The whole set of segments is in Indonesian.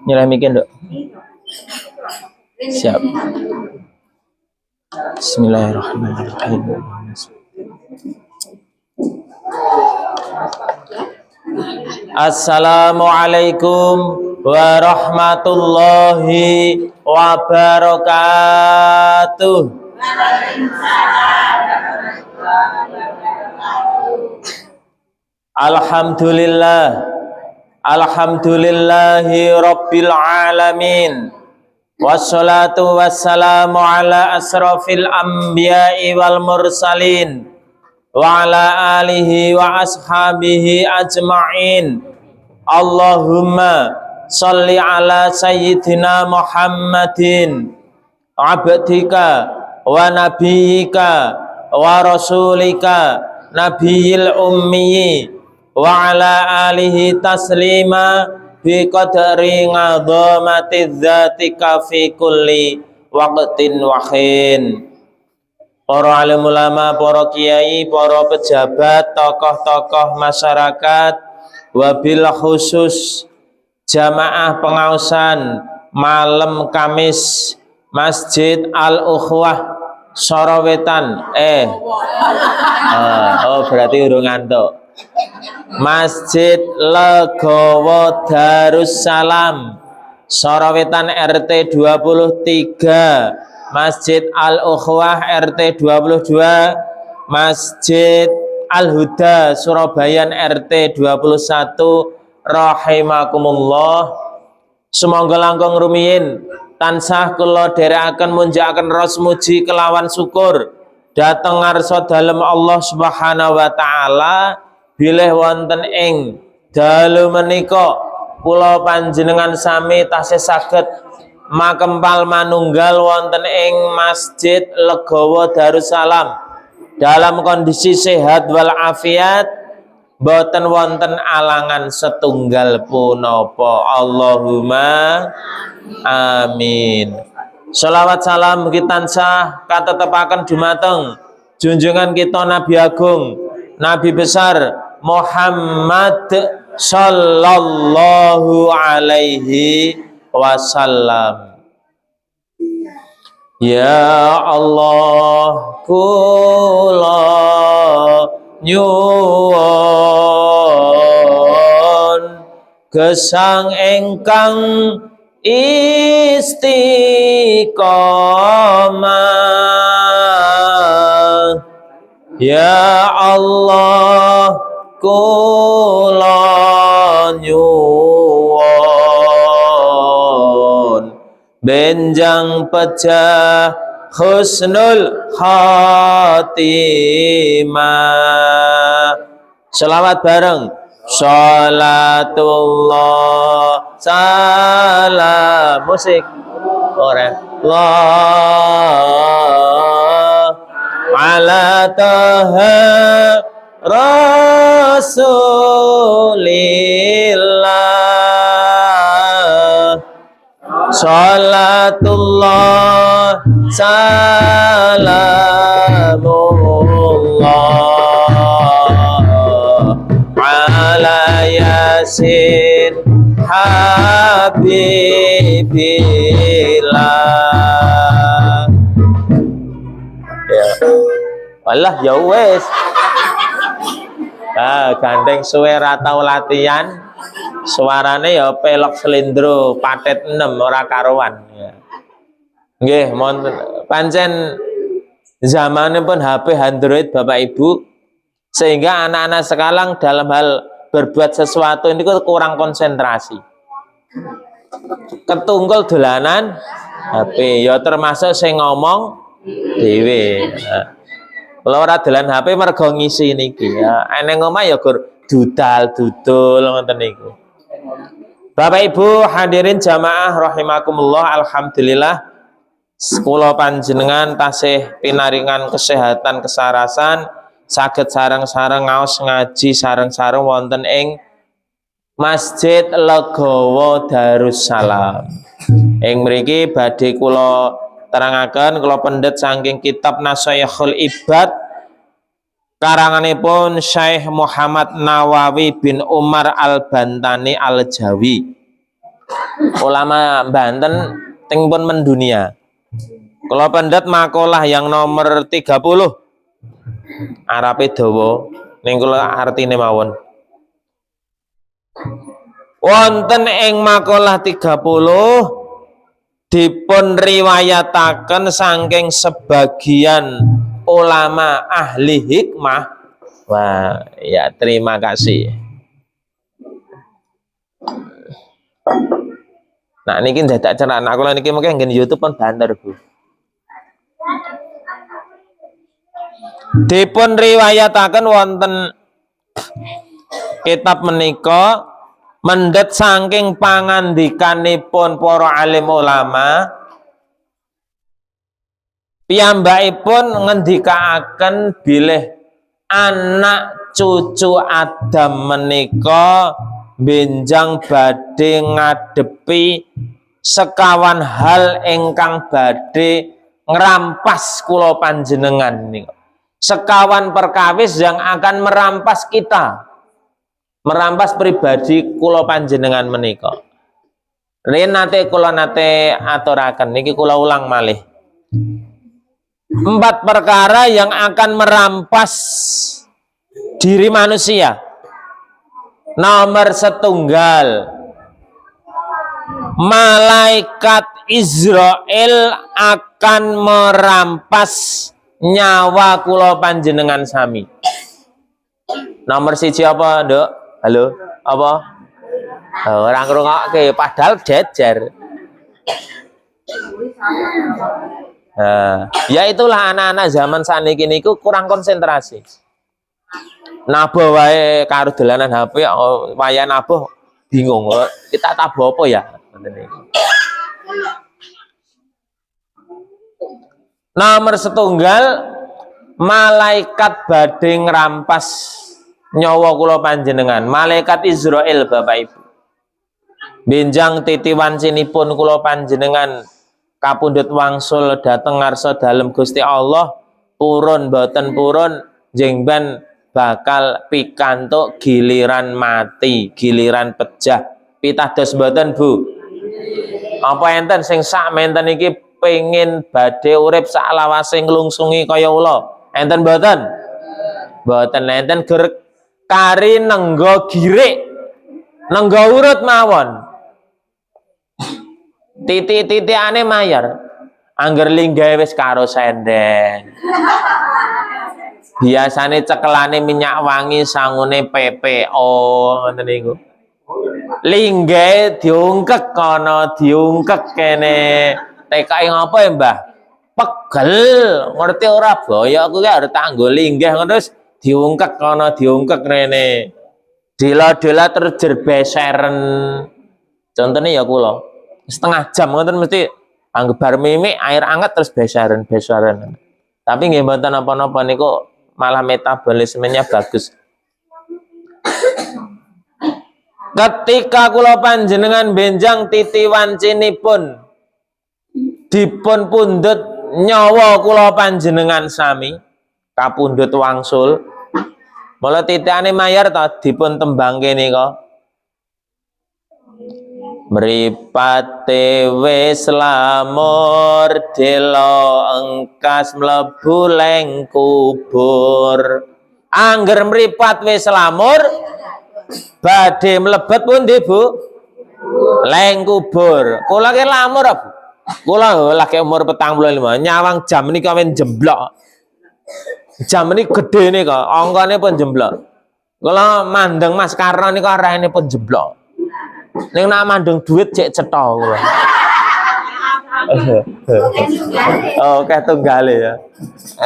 Nyerah mikir dok. Siap. Bismillahirrahmanirrahim. Assalamualaikum warahmatullahi wabarakatuh. Alhamdulillahi rabbil alamin. Wassalatu wassalamu ala asrafil anbiya'i wal mursalin wa ala alihi wa ashabihi ajma'in. Allahumma salli ala sayyidina Muhammadin abdika wa nabiyyika wa rasulika nabiyil ummi wa ala alihi taslima bi qadri ngadzamati dzatika fi kulli waqtin wa hin. Para alim ulama, para kiai, para pejabat, tokoh-tokoh masyarakat, wabil khusus jamaah pengausan malam Kamis Masjid Al-Ukhwah Sorowetan. Berarti urung ngantuk. Masjid Legowo Darussalam Sorowetan RT 23, Masjid Al-Ukhwah RT 22, Masjid Al-Huda Surabaya RT 21 rahimakumullah. Semoga langkung rumiyin tansah kula dherekaken munjakaken ros muji kelawan syukur dhateng ngarsa dalem Allah Subhanahu wa taala. Bilih wonten ing dalu menika kula panjenengan sami tasih saged makempal manunggal wonten ing Masjid Legowo Darussalam dalam kondisi sehat wal afiat, boten wonten alangan setunggal punapa. Allahumma amin. Shalawat salam kita tansah katetepaken dumateng junjungan kita Nabi Agung, Nabi besar Muhammad sallallahu alaihi wasallam. Ya Allah, kula nyuwun gesang ingkang istiqomah. Ya Allah, kula nyuwun benjang pecah husnul khatimah. Selawat bareng. Salatullah salam musik ora Allah ala taha Rasulillah. Salatullah salamullah ala yasin habibillah. Ya Allah ya wes. Gandeng suwe ra tau latihan, suarane ya pelok selindro patet 6 ora karuan ya. Nggih, monten pancen zamanipun HP Android Bapak Ibu, sehingga anak-anak sekarang dalam hal berbuat sesuatu ini kurang konsentrasi. Ketunggal dolanan HP, ya termasuk sing ngomong dhewe. Kalau ora dolan HP mergo ngisi niki ya. Eneng omah ya gur dudal-dudul ngoten niku. Bapak Ibu hadirin jamaah rahimakumullah, alhamdulillah kula panjenengan tasih pinaringan kesehatan kesarasan saged sareng-sareng ngaos ngaji sareng-sareng wonten ing Masjid Legowo Darussalam. Ing mriki badhe kula terangaken kula pendet saking kitab Nasaihul Ibad karanganipun Syekh Muhammad Nawawi bin Umar Al-Bantani Al-Jawi. ulama Banten teng pun mendunia. Kula pendet makalah yang nomor 30. Arabe dawa ning kula artine mawon. Wonten ing makalah 30 dipun riwayataken saking sebagian ulama ahli hikmah. Wah, ya terima kasih. Nah niki dadak cerak nak kula niki mungkin nggen YouTube pun banter, Bu. Dipun riwayataken wonten kitab menika mendhet saking pangandikanipun para alim ulama piyambakipun ngendikaaken bilih anak cucu Adam menika benjang badhe ngadepi sekawan hal ingkang badhe ngrampas kula panjenengan niku. Sekawan perkawis yang akan merampas kita, merampas pribadi kula panjenengan menika. Riyen kula nate aturaken niki kula ulang malih. 4 perkara yang akan merampas diri manusia. Nomor 1, malaikat Israel akan merampas nyawa kula panjenengan sami. Nomor 1 apa, Nduk? Halo, apa? Orang ngrungokke padahal jejer. Ya itulah anak-anak zaman saniki niku kurang konsentrasi. Nabuh wae karo dolanan HP, waya nabuh bingung. Kita tabuh apa ya? Nomor 1, malaikat badhe ngrampas nyawa kula panjenengan. Malaikat Israel Bapak Ibu. Benjang titiwancinipun kula panjenengan kapundhut wangsul dhateng ngarsa dalem Gusti Allah, purun boten purun jengban bakal pikantuk giliran mati, giliran pejah. Pitados boten, Bu? Apa enten sing sak menten iki pengin badhe urip sak lawase nglungsungi kaya ula? Enten boten? Boten enten ger kari nenggo girik, nenggo urut mawon. Titik-titikane mayar. Angger linggahe wis karo senden. Biasane cekelane minyak wangi sangune PPO ngoten niku. Linggahe diungkek kono, diungkek kene. TKI ngapa ya, Mbah? Pegel. Ngerti ora boyo aku ki arep tanggo linggah ngono terus diungkek kono, diungkek rene. Dila-dila terus jerbeseren. Contone ya kula. Setengah jam ngoten mesti anggap bar mimik air anget terus beseren. Tapi nggih mboten napa-napa niku malah metabolismenya bagus. Ketika kula panjenengan benjang titiwancinipun dipun pundhut nyawa kula panjenengan sami kapundhut wangsul. Mula titikane mayar ta dipun tembangke nika. Mripate wis lamur delo engkas mlebu leng kubur. Angger mripat wis lamur badhe mlebet pundi, Bu? Leng kubur. Kula ki lamur, Bu. Kula lagi umur 45, nyawang jam niki kawen jemblok. Jam niki gedhe nika, angkane pun jemblok. Kula mandeng Mas Karno nika arane pun jemblok. Ning nak mandung duit cek cetha kula. Oh, kayak tunggale ya.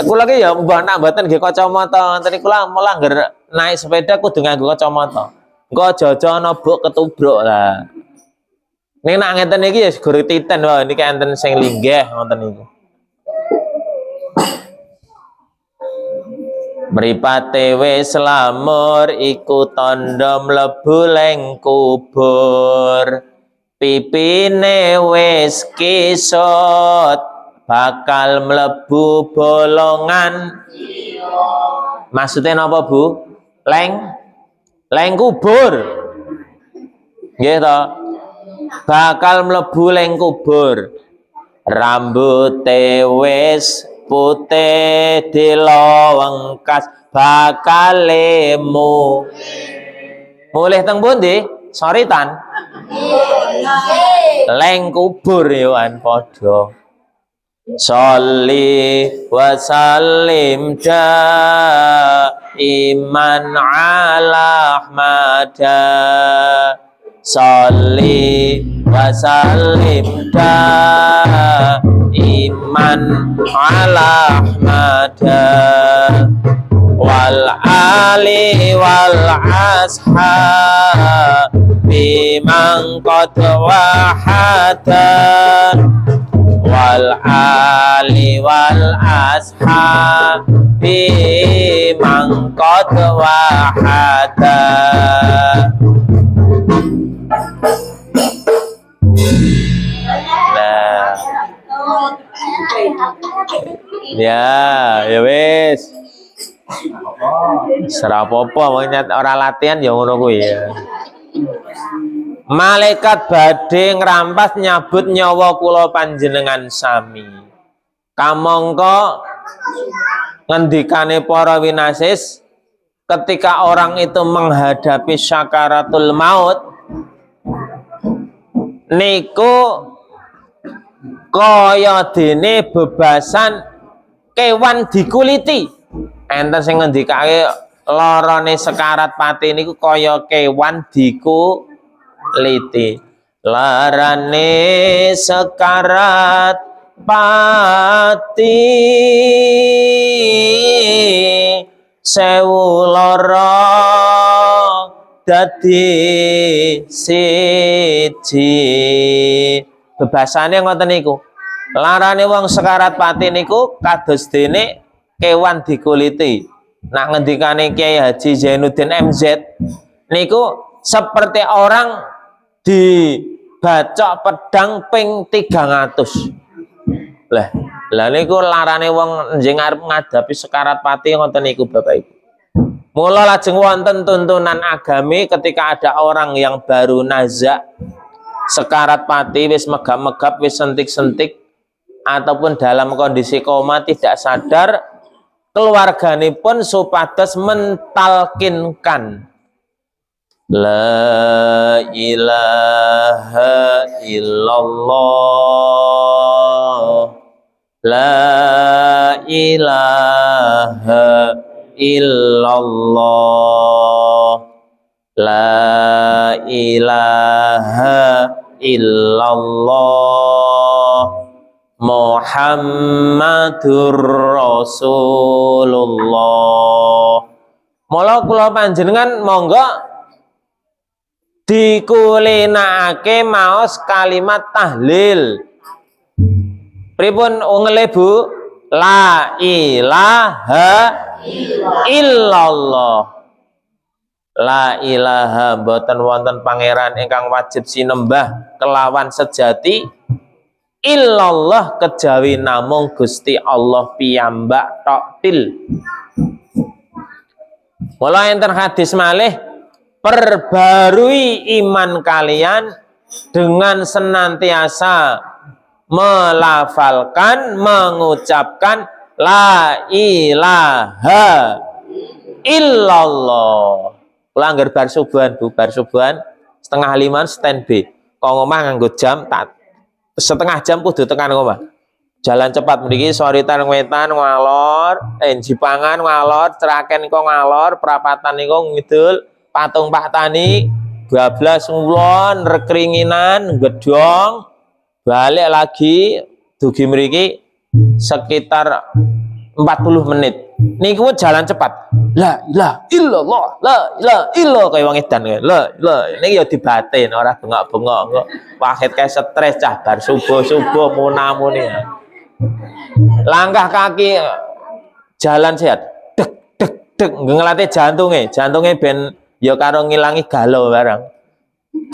Kula ki ya mbah nak mboten nggih kacamata, ngoten kula mulah ngger naik sepeda kudu nganggo kacamata. Engko aja ana buk ketubruk lah. Ning nak ngeten iki ya guru titen wae niki enten sing linggih ngoten niku. Mripate wis lamur iku tandha mlebu leng kubur. Pipine wis kisut bakal mlebu bolongan. Maksudnya napa, Bu? Leng kubur. Nggih to. bakal mlebu ning kubur. Rambute wis putih dilowengkas bakal lemu. Mulih teng pundi? Soritan. Leng kubur yoan padha. Sholli wa sallim iman ala Ahmada. Sholli wa sallim iman ala Ahmada. Wal ali wal ashabi man qad wahada. Wal ali wal ashabi man qad wahada. Nah, ya wis. Serapopo nyat ora latihan ya ngono kuwi ya. Malaikat badhe ngrampas nyabut nyawa kula panjenengan sami. Kamangka ngendikane para winasis ketika orang itu menghadapi syakaratul maut niku kaya dene bebasan kewan dikuliti. Enten sing ngendikake larane sekarat pati niku kaya kewan dikuliti. Larane sekarat pati sewu lara dadi siji. Bebasane ngoten niku. Larane wong sekarat pati niku kados dene kewan dikuliti. Nak ngendikane Kiai Haji Zainuddin MZ niku seperti orang dibacok pedang ping 300. Lah niku larane wong njing arep ngadapi sekarat pati ngoten niku Bapak Ibu. Mula lajeng wonten tuntunan agami ketika ada orang yang baru nazak sekarat pati wis megap-megap wis sentik-sentik ataupun dalam kondisi koma tidak sadar, keluarganipun supados mentalkinkan la ilaha illallah, la ilaha illallah, la ilaha illallah, Muhammadur Rasulullah. Mula kula panjenengan monggo dikulinakake maos kalimat tahlil. Pripun ungle Bu? La ilaha illallah. La ilaha boten wonten pangeran ingkang wajib sinembah kelawan sejati illallah kejawi namung Gusti Allah piyambak toktil. Mula enten hadis malih, perbarui iman kalian dengan senantiasa melafalkan, mengucapkan la ilaha illallah. Kula anggar bar subuhan Bu, bar subuhan 4:30 standby. Kok ngomah nganggo jam tak setengah jam kudu tekan omah. Jalan cepat mriki soritan wetan ngalor, Jipangan ngalor, Ceraken kok ngalor, Prapatan niku ngidul, Patung Pak Tani, bablas ngulon, rekringinan, gedong, balik lagi dugi mriki sekitar 40 menit. Niku jalan cepat. La ilaha illallah, la ilaha illallah kaya wong edan kaya. La niki ya dibatin ora bengok-bengok kok. Wahid kae stres cah bar subuh-subuh munamune. Langkah kaki jalan sehat. Dek dek dek ngelatih jantunge ben ya karo ngilangi galau barang.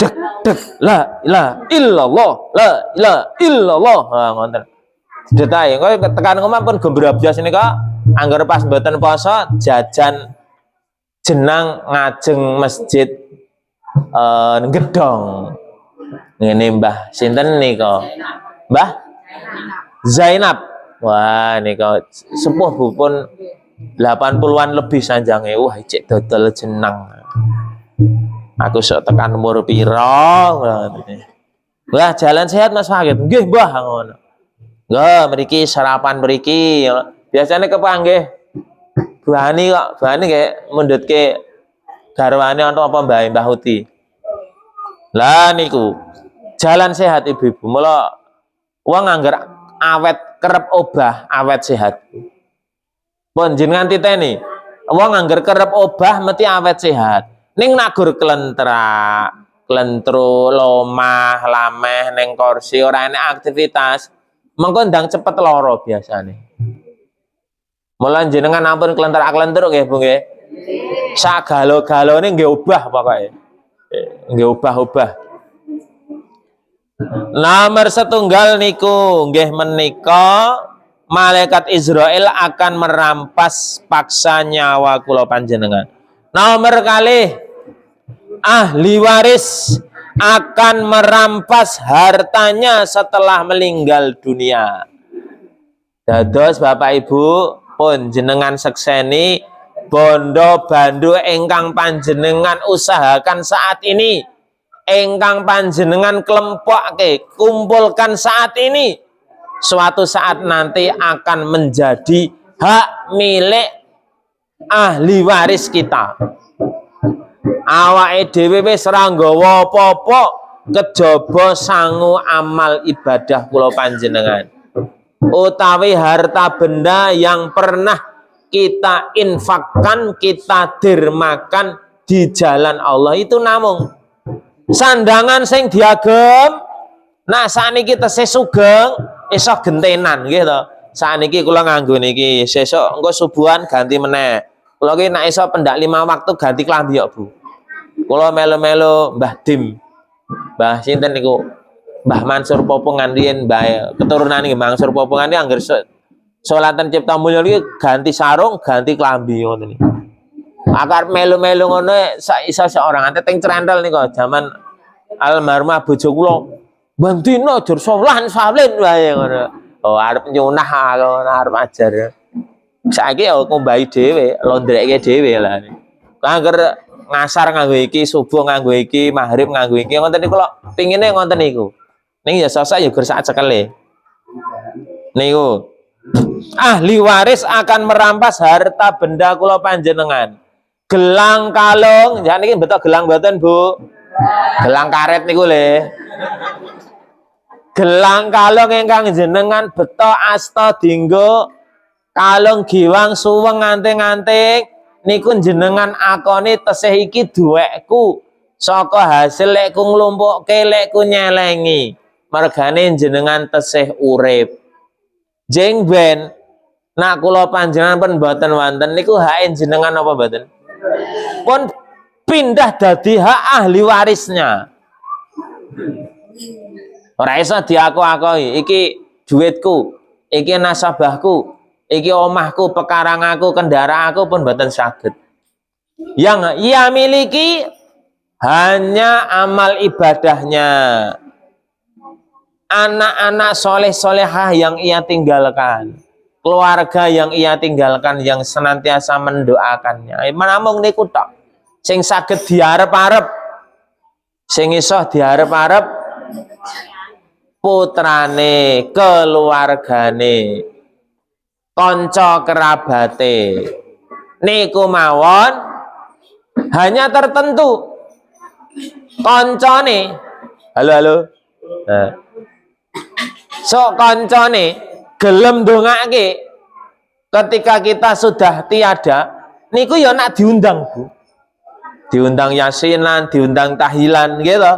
Dek dek la ilaha illallah, la ilaha illallah. Ha ngoten. Detail kok tekan omah pun gembrablas nika anggar pas mboten poso jajan jenang ngajeng masjid gedong. Ngene Mbah sinten nika? Mbah Zainab. Wah nika sepuh Bu pun 80-an lebih sanjange. Wah cek dodol jenang. Aku sok tekan umur pira. Wah jalan sehat Mas Fakih. Nggih Mbah ngono. Nggih mriki sarapan mriki. Biasanya kepanggih Bani kok, Bani kayak mundutke garwane ana apa Mbah Uti. Lah niku jalan sehat ibu-ibu. Mula wong angger awet kerep obah, awet sehat. Pun jenengan titeni. Wong angger kerep obah mesti awet sehat. Ning nagur kelentrak, kelentru, lomah, lameh ning kursi ora enek aktivitas, mengko ndang cepet lara biasane. Mula jenengan ampun kelentrak-kelentruk nggih Bu nggih. Sak galo-galone nggih obah pokoke. Nggih obah-obah. Nomor setunggal niku nggih menika malaikat Israel akan merampas paksa nyawa kula panjenengan. Nomor kalih ahli waris akan merampas hartanya setelah meninggal dunia. Dados Bapak Ibu pun jenengan sekseni bondo bandu ingkang panjenengan usahakan saat ini, ingkang panjenengan kelempake, kumpulkan saat ini, suatu saat nanti akan menjadi hak milik ahli waris kita. Awake dhewe wis ora nggawa apa-apa kejaba sangu amal ibadah kula panjenengan. Utawi harta benda yang pernah kita infakkan, kita dermakan di jalan Allah itu namung sandangan sing diagem. Nah sakniki tesih sugeng iso gentenan nggih to. Sakniki kula nganggo niki, sesuk engko subuhan ganti meneh. Kula ki nek iso pendak 5 waktu ganti klambi kok Bu. Kula melu-melu Mbah Dim. Mbah sinten niku? Mbah Mansur Popongan riyen Mbah keturunan nggih Mansur Popongan iki angger salatan cipta mulya iki ganti sarung, ganti klambi ngoten niku. Akar melu-melu ngono sak iso seorang ante teng Crentel niku jaman almarhumah bojo kula. Bantino jur solan salin wae ngono. Oh arep nyunah ngono arep ajar. Saiki ya ngombahi dhewe, londrekke dhewe lah. Angger ngasar nganggo iki, subuh nganggo iki, maghrib nganggo iki ngoten niku kula pingine ngoten niku. Ning ya sosok ya gur sak cekele. Niku ahli waris akan merampas harta benda kula panjenengan. Gelang kalung, ya niki betok gelang mboten, Bu? Gelang karet niku le. Gelang kalung ingkang jenengan betok asta dinggo kalung giwang suweng nganting-nganting niku jenengan akoni tesih iki duwekku. Saka hasil lek ku nglumpukke lek ku nyelengi. Mergane jenengan tesih urip. Jeng ben nak kula panjenengan pun mboten wonten niku hak jenengan apa mboten? Pun pindah dadi hak ahli warisnya. Ora iso diaku-akui iki duitku, iki nasabahku, iki omahku, pekaranganku, kendaraanku pun mboten saged. Yang ia miliki hanya amal ibadahnya. Anak-anak soleh-solehah yang ia tinggalkan, keluarga yang ia tinggalkan yang senantiasa mendoakannya. Namung niku tok sing saged diarep-arep, sing iso diarep-arep putrane, keluargane, kanca kerabate. Niku mawon hanya tertentu. Kancane, halo. So kancane gelem ndongake ketika kita sudah tiada niku ya nak diundang Bu. Diundang yasinan, diundang tahilan gitu.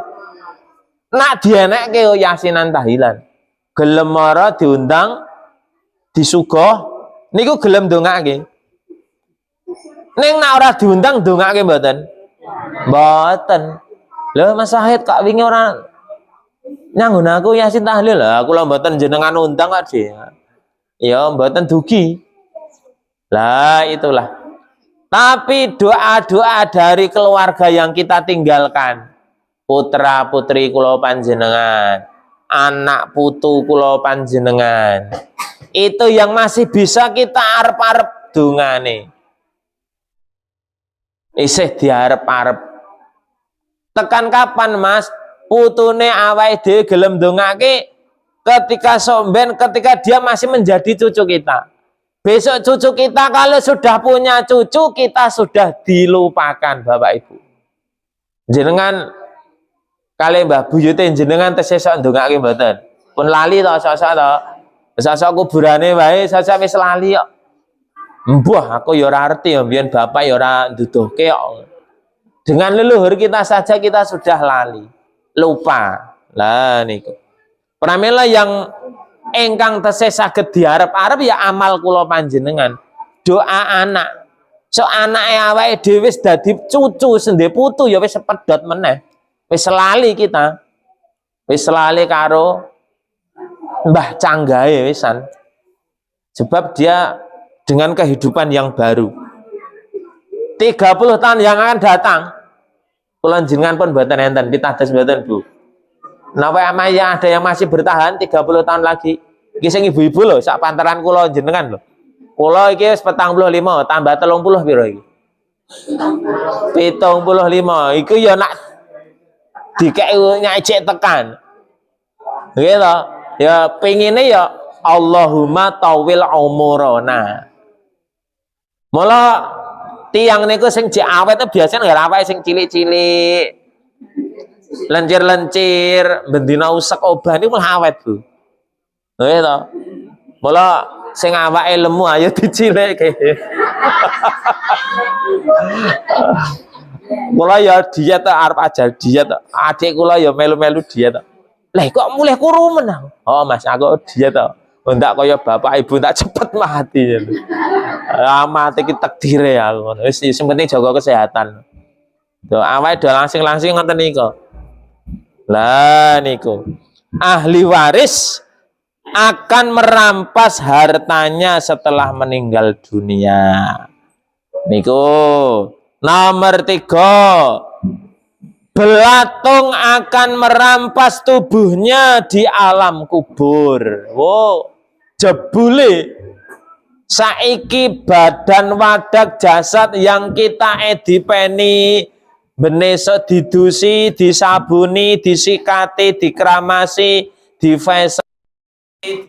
Nak dienekke yasinan tahilan. Gelem ora diundang disuguh niku gelem ndongake. Ning nak ora diundang ndongake mboten? Mboten. Lho Mas Sahid kok wingi ora nyanggun aku yasin tahlil lah, aku mboten jenengan undang kok Dik. Ya mboten dugi. Lah itulah. Tapi doa-doa dari keluarga yang kita tinggalkan putra putri kula panjenengan, anak putu kula panjenengan. Itu yang masih bisa kita arep-arep dongane. Isih diarep-arep. Tekan kapan Mas putune awake dhewe gelem ndongake? Ketika somben, ketika dia masih menjadi cucu kita. Besok cucu kita kalau sudah punya cucu, kita sudah dilupakan Bapak Ibu. Jenengan kali Mbah Buyute jenengan tesesok ndongake mboten. Pun lali to sosok to. Sosok kuburane wae sosok wis lali kok. Mbah aku ya ora ngerti ya mbiyen bapak ya ora nduduhke kok. Dengan leluhur kita saja kita sudah lali, lupa. Lah niku. Pramila yang engkang tesih saged diarep-arep ya amal kula panjenengan. Doa anak. So anake awake dhewe wis dadi cucu sendhe putu ya wis sepedhot meneh. Wis lali kita. Wis lali karo mbah canggahe wisan. Sebab dia dengan kehidupan yang baru. 30 tahun yang akan datang. Kula jenengan pun mboten enten pitados mboten Bu. Napa ada yang masih bertahan 30 tahun lagi. Iki sing ibu-ibu lho, sak pantaran kula jenengan lho. Kula iki wis 45 tambah 30 piro iki? 75. Iku ya nak dikek nyajek tekan. Nggih to? Ya pengine ya Allahumma tawil umurana. Mula tiang niku sing jek awet biasanya nggak awake sing cilik-cilik. Lencir-lencir, bendina usek obat niku malah awet, Bu. Nggih to. Mula sing awake lemu ayo dicilikke. Kula ya diet arep ajar diet. Adik kula ya melu-melu diet. Lah kok mulai kuru menang. Oh Mas, aku diet to. Ndak kaya bapak ibu tak cepet mati. Mati ki takdire aku ngono. Wis sing penting jaga kesehatan. Tuh awake do langsing-langsing ngoten niku. Lah niku. Ahli waris akan merampas hartanya setelah meninggal dunia. Niku nomor 3. Belatung akan merampas tubuhnya di alam kubur. Wow, jebule saiki badan wadak jasad yang kita edipeni beneso didusi, disabuni, disikati, dikramasi, difesai,